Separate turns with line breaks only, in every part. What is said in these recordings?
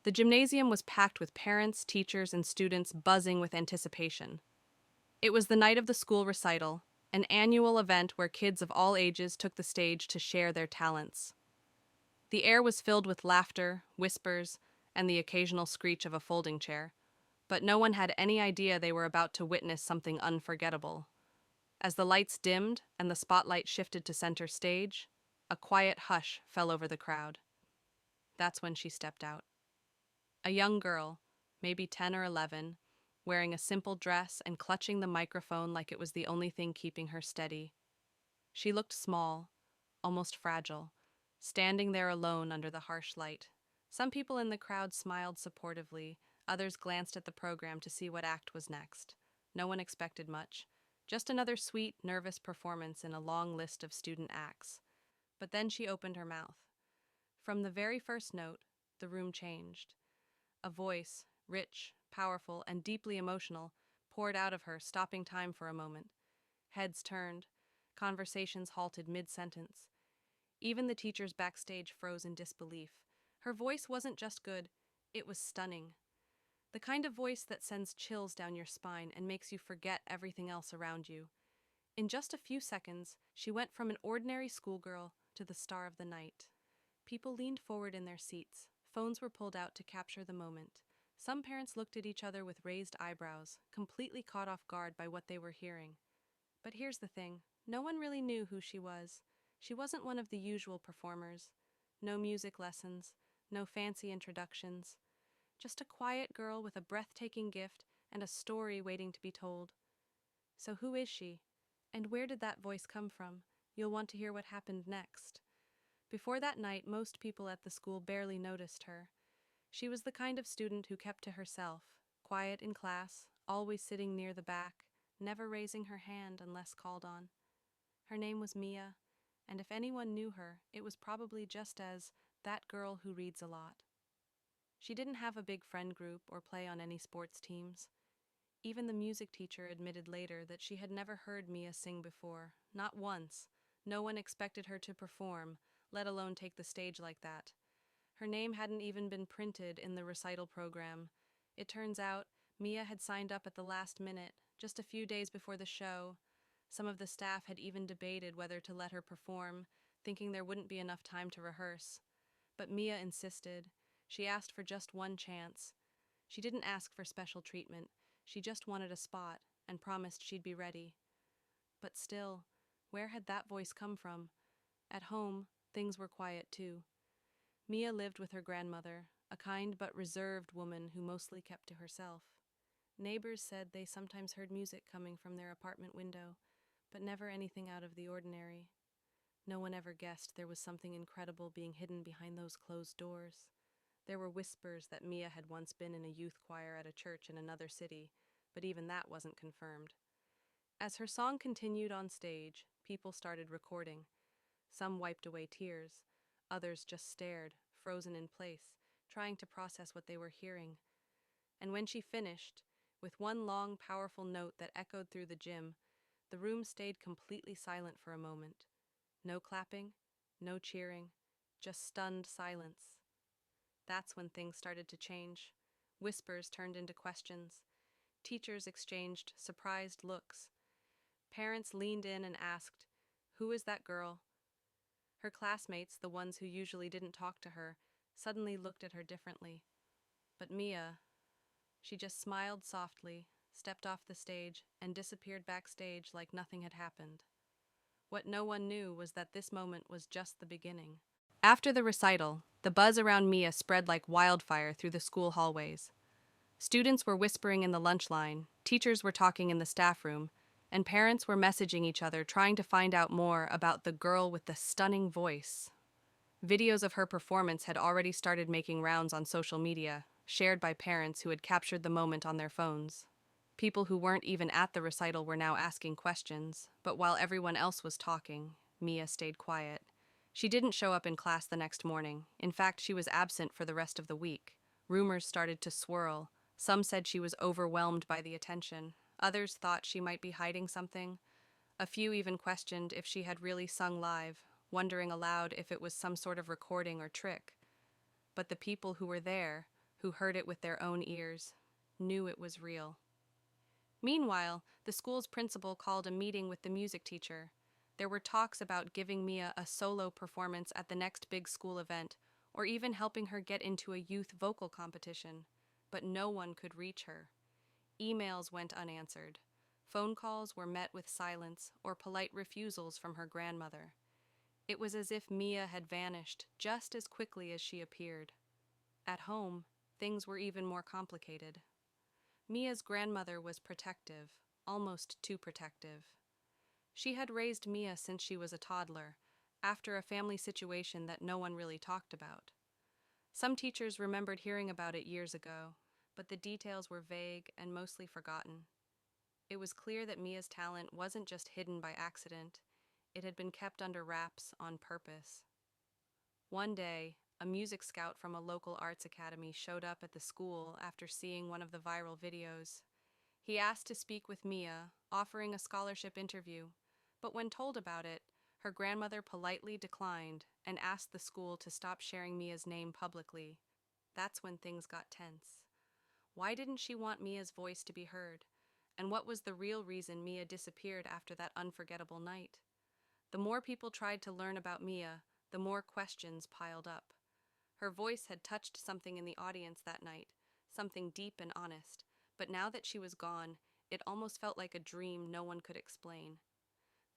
The gymnasium was packed with parents, teachers, and students buzzing with anticipation. It was the night of the school recital, an annual event where kids of all ages took the stage to share their talents. The air was filled with laughter, whispers, and the occasional screech of a folding chair, but no one had any idea they were about to witness something unforgettable. As the lights dimmed and the spotlight shifted to center stage, a quiet hush fell over the crowd. That's when she stepped out. A young girl, maybe 10 or 11, wearing a simple dress and clutching the microphone like it was the only thing keeping her steady. She looked small, almost fragile, standing there alone under the harsh light. Some people in the crowd smiled supportively, others glanced at the program to see what act was next. No one expected much, just another sweet, nervous performance in a long list of student acts. But then she opened her mouth. From the very first note, the room changed. A voice, rich, powerful, and deeply emotional, poured out of her, stopping time for a moment. Heads turned, conversations halted mid-sentence. Even the teachers backstage froze in disbelief. Her voice wasn't just good, it was stunning. The kind of voice that sends chills down your spine and makes you forget everything else around you. In just a few seconds, she went from an ordinary schoolgirl to the star of the night. People leaned forward in their seats. Phones were pulled out to capture the moment. Some parents looked at each other with raised eyebrows, completely caught off guard by what they were hearing. But here's the thing, no one really knew who she was. She wasn't one of the usual performers. No music lessons, no fancy introductions. Just a quiet girl with a breathtaking gift and a story waiting to be told. So who is she? And where did that voice come from? You'll want to hear what happened next. Before that night, most people at the school barely noticed her. She was the kind of student who kept to herself, quiet in class, always sitting near the back, never raising her hand unless called on. Her name was Mia, and if anyone knew her, it was probably just as that girl who reads a lot. She didn't have a big friend group or play on any sports teams. Even the music teacher admitted later that she had never heard Mia sing before, not once. No one expected her to perform, let alone take the stage like that. Her name hadn't even been printed in the recital program. It turns out, Mia had signed up at the last minute, just a few days before the show. Some of the staff had even debated whether to let her perform, thinking there wouldn't be enough time to rehearse. But Mia insisted. She asked for just one chance. She didn't ask for special treatment. She just wanted a spot and promised she'd be ready. But still, where had that voice come from? At home, things were quiet too. Mia lived with her grandmother, a kind but reserved woman who mostly kept to herself. Neighbors said they sometimes heard music coming from their apartment window, but never anything out of the ordinary. No one ever guessed there was something incredible being hidden behind those closed doors. There were whispers that Mia had once been in a youth choir at a church in another city, but even that wasn't confirmed. As her song continued on stage, people started recording. Some wiped away tears, others just stared, frozen in place, trying to process what they were hearing. And when she finished, with one long, powerful note that echoed through the gym, the room stayed completely silent for a moment. No clapping, no cheering, just stunned silence. That's when things started to change. Whispers turned into questions. Teachers exchanged surprised looks. Parents leaned in and asked, "Who is that girl?" Her classmates, the ones who usually didn't talk to her, suddenly looked at her differently. But Mia, she just smiled softly, stepped off the stage, and disappeared backstage like nothing had happened. What no one knew was that this moment was just the beginning. After the recital, the buzz around Mia spread like wildfire through the school hallways. Students were whispering in the lunch line, teachers were talking in the staff room, and parents were messaging each other trying to find out more about the girl with the stunning voice. Videos of her performance had already started making rounds on social media, shared by parents who had captured the moment on their phones. People who weren't even at the recital were now asking questions, but while everyone else was talking, Mia stayed quiet. She didn't show up in class the next morning. In fact, she was absent for the rest of the week. Rumors started to swirl. Some said she was overwhelmed by the attention. Others thought she might be hiding something. A few even questioned if she had really sung live, wondering aloud if it was some sort of recording or trick. But the people who were there, who heard it with their own ears, knew it was real. Meanwhile, the school's principal called a meeting with the music teacher. There were talks about giving Mia a solo performance at the next big school event, or even helping her get into a youth vocal competition. But no one could reach her. Emails went unanswered. Phone calls were met with silence or polite refusals from her grandmother. It was as if Mia had vanished just as quickly as she appeared. At home, things were even more complicated. Mia's grandmother was protective, almost too protective. She had raised Mia since she was a toddler, after a family situation that no one really talked about. Some teachers remembered hearing about it years ago, but the details were vague and mostly forgotten. It was clear that Mia's talent wasn't just hidden by accident, it had been kept under wraps on purpose. One day, a music scout from a local arts academy showed up at the school after seeing one of the viral videos. He asked to speak with Mia, offering a scholarship interview, but when told about it, her grandmother politely declined and asked the school to stop sharing Mia's name publicly. That's when things got tense. Why didn't she want Mia's voice to be heard? And what was the real reason Mia disappeared after that unforgettable night? The more people tried to learn about Mia, the more questions piled up. Her voice had touched something in the audience that night, something deep and honest, but now that she was gone, it almost felt like a dream no one could explain.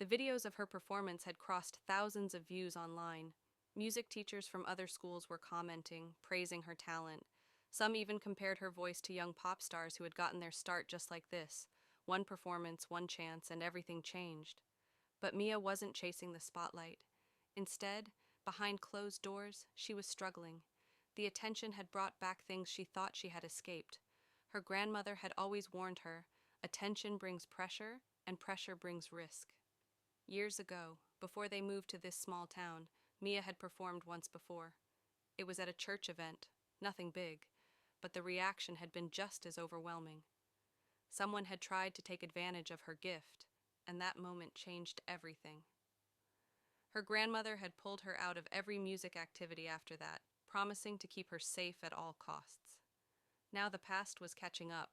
The videos of her performance had crossed thousands of views online. Music teachers from other schools were commenting, praising her talent. Some even compared her voice to young pop stars who had gotten their start just like this. One performance, one chance, and everything changed. But Mia wasn't chasing the spotlight. Instead, behind closed doors, she was struggling. The attention had brought back things she thought she had escaped. Her grandmother had always warned her, attention brings pressure, and pressure brings risk. Years ago, before they moved to this small town, Mia had performed once before. It was at a church event, nothing big, but the reaction had been just as overwhelming. Someone had tried to take advantage of her gift, and that moment changed everything. Her grandmother had pulled her out of every music activity after that, promising to keep her safe at all costs. Now the past was catching up.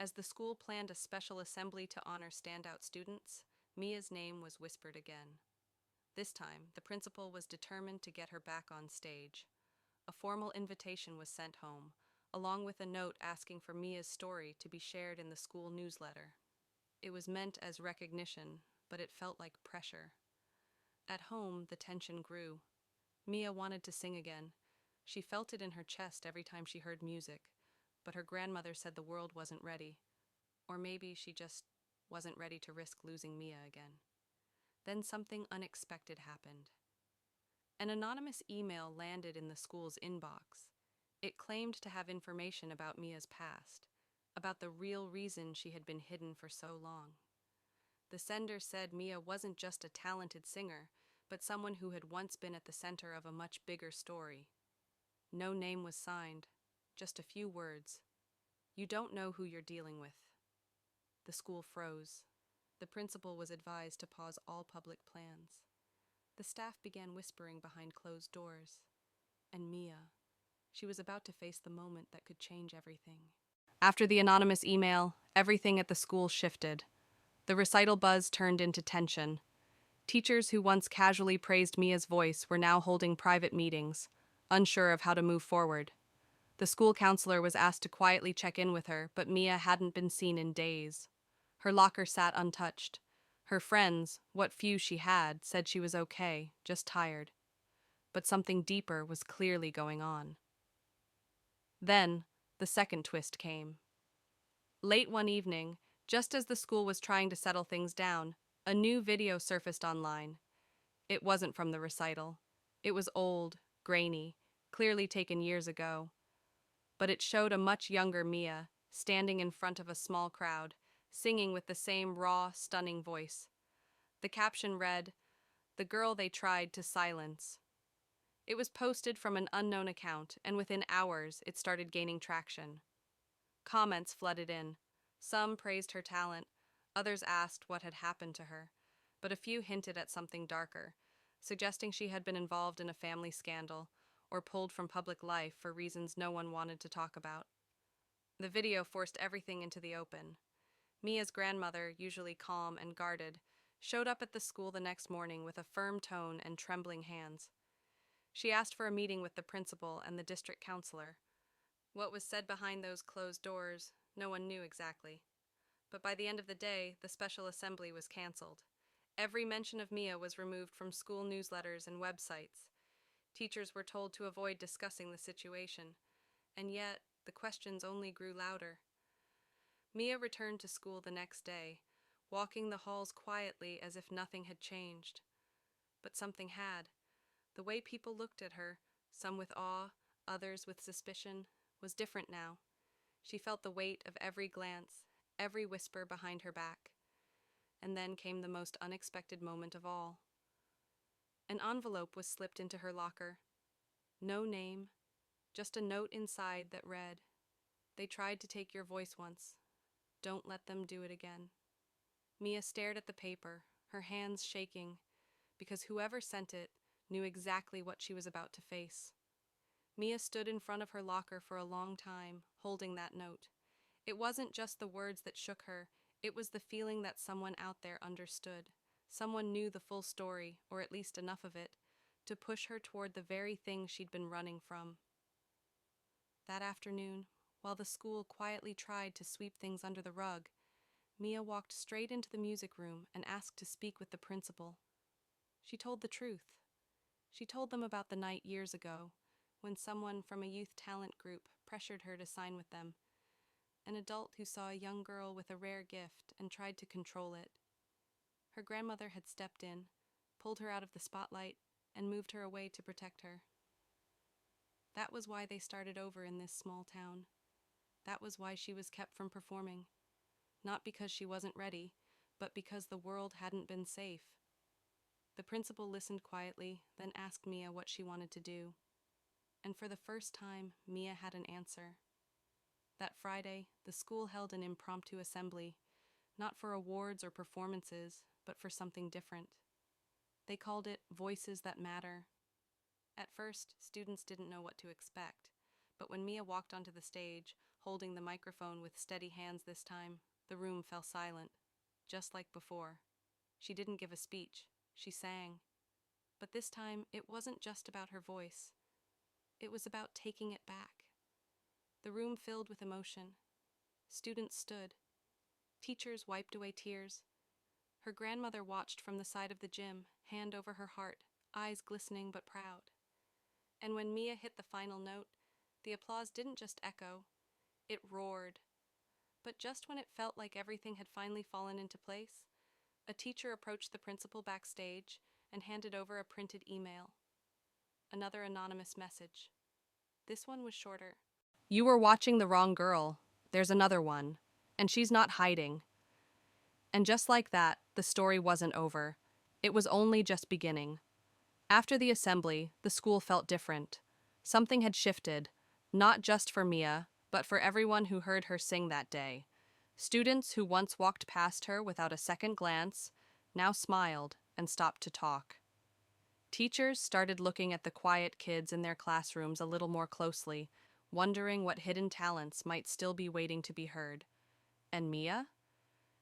As the school planned a special assembly to honor standout students, Mia's name was whispered again. This time, the principal was determined to get her back on stage. A formal invitation was sent home, along with a note asking for Mia's story to be shared in the school newsletter. It was meant as recognition, but it felt like pressure. At home, the tension grew. Mia wanted to sing again. She felt it in her chest every time she heard music, but her grandmother said the world wasn't ready. Or maybe she just wasn't ready to risk losing Mia again. Then something unexpected happened. An anonymous email landed in the school's inbox. It claimed to have information about Mia's past, about the real reason she had been hidden for so long. The sender said Mia wasn't just a talented singer, but someone who had once been at the center of a much bigger story. No name was signed, just a few words. You don't know who you're dealing with. The school froze. The principal was advised to pause all public plans. The staff began whispering behind closed doors. And Mia, she was about to face the moment that could change everything. After the anonymous email, everything at the school shifted. The recital buzz turned into tension. Teachers who once casually praised Mia's voice were now holding private meetings, unsure of how to move forward. The school counselor was asked to quietly check in with her, but Mia hadn't been seen in days. Her locker sat untouched. Her friends, what few she had, said she was okay, just tired. But something deeper was clearly going on. Then, the second twist came. Late one evening, just as the school was trying to settle things down, a new video surfaced online. It wasn't from the recital. It was old, grainy, clearly taken years ago. But it showed a much younger Mia, standing in front of a small crowd, singing with the same raw, stunning voice. The caption read, "The girl they tried to silence." It was posted from an unknown account, and within hours it started gaining traction. Comments flooded in. Some praised her talent, others asked what had happened to her, but a few hinted at something darker, suggesting she had been involved in a family scandal or pulled from public life for reasons no one wanted to talk about. The video forced everything into the open. Mia's grandmother, usually calm and guarded, showed up at the school the next morning with a firm tone and trembling hands. She asked for a meeting with the principal and the district counselor. What was said behind those closed doors, no one knew exactly. But by the end of the day, the special assembly was canceled. Every mention of Mia was removed from school newsletters and websites. Teachers were told to avoid discussing the situation, and yet the questions only grew louder. Mia returned to school the next day, walking the halls quietly as if nothing had changed. But something had. The way people looked at her, some with awe, others with suspicion, was different now. She felt the weight of every glance, every whisper behind her back. And then came the most unexpected moment of all. An envelope was slipped into her locker. No name, just a note inside that read, "They tried to take your voice once. Don't let them do it again." Mia stared at the paper, her hands shaking, because whoever sent it knew exactly what she was about to face. Mia stood in front of her locker for a long time, holding that note. It wasn't just the words that shook her, it was the feeling that someone out there understood. Someone knew the full story, or at least enough of it, to push her toward the very thing she'd been running from. That afternoon, while the school quietly tried to sweep things under the rug, Mia walked straight into the music room and asked to speak with the principal. She told the truth. She told them about the night years ago, when someone from a youth talent group pressured her to sign with them, an adult who saw a young girl with a rare gift and tried to control it. Her grandmother had stepped in, pulled her out of the spotlight, and moved her away to protect her. That was why they started over in this small town. That was why she was kept from performing. Not because she wasn't ready, but because the world hadn't been safe. The principal listened quietly, then asked Mia what she wanted to do. And for the first time, Mia had an answer. That Friday, the school held an impromptu assembly, not for awards or performances, but for something different. They called it Voices That Matter. At first, students didn't know what to expect, but when Mia walked onto the stage, holding the microphone with steady hands this time, the room fell silent, just like before. She didn't give a speech, she sang. But this time, it wasn't just about her voice. It was about taking it back. The room filled with emotion. Students stood. Teachers wiped away tears. Her grandmother watched from the side of the gym, hand over her heart, eyes glistening but proud. And when Mia hit the final note, the applause didn't just echo, it roared. But just when it felt like everything had finally fallen into place, a teacher approached the principal backstage and handed over a printed email. Another anonymous message. This one was shorter. "You were watching the wrong girl. There's another one. And she's not hiding." And just like that, the story wasn't over. It was only just beginning. After the assembly, the school felt different. Something had shifted, not just for Mia, but for everyone who heard her sing that day. Students who once walked past her without a second glance now smiled and stopped to talk. Teachers started looking at the quiet kids in their classrooms a little more closely, wondering what hidden talents might still be waiting to be heard. And Mia?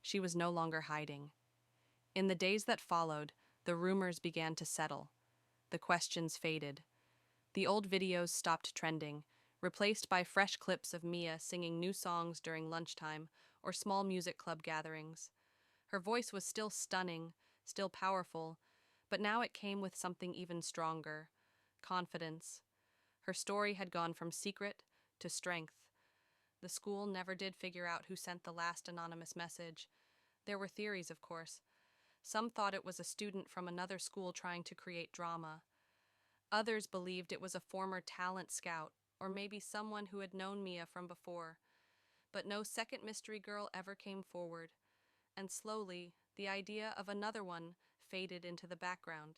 She was no longer hiding. In the days that followed, the rumors began to settle. The questions faded. The old videos stopped trending, replaced by fresh clips of Mia singing new songs during lunchtime or small music club gatherings. Her voice was still stunning, still powerful, but now it came with something even stronger: confidence. Her story had gone from secret to strength. The school never did figure out who sent the last anonymous message. There were theories, of course. Some thought it was a student from another school trying to create drama. Others believed it was a former talent scout, or maybe someone who had known Mia from before. But no second mystery girl ever came forward, and slowly, the idea of another one faded into the background.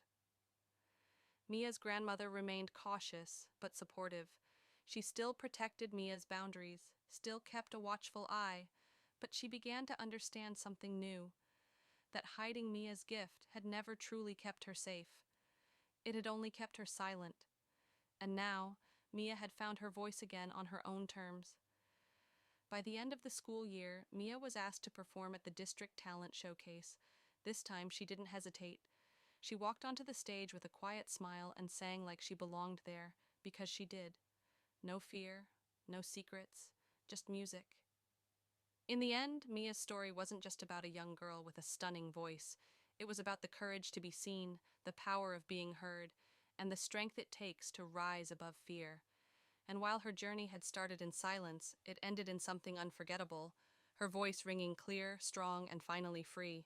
Mia's grandmother remained cautious, but supportive. She still protected Mia's boundaries, still kept a watchful eye, but she began to understand something new: that hiding Mia's gift had never truly kept her safe. It had only kept her silent. And now, Mia had found her voice again on her own terms. By the end of the school year, Mia was asked to perform at the district talent showcase. This time, she didn't hesitate. She walked onto the stage with a quiet smile and sang like she belonged there, because she did. No fear, no secrets, just music. In the end, Mia's story wasn't just about a young girl with a stunning voice. It was about the courage to be seen, the power of being heard, and the strength it takes to rise above fear. And while her journey had started in silence, it ended in something unforgettable, her voice ringing clear, strong, and finally free.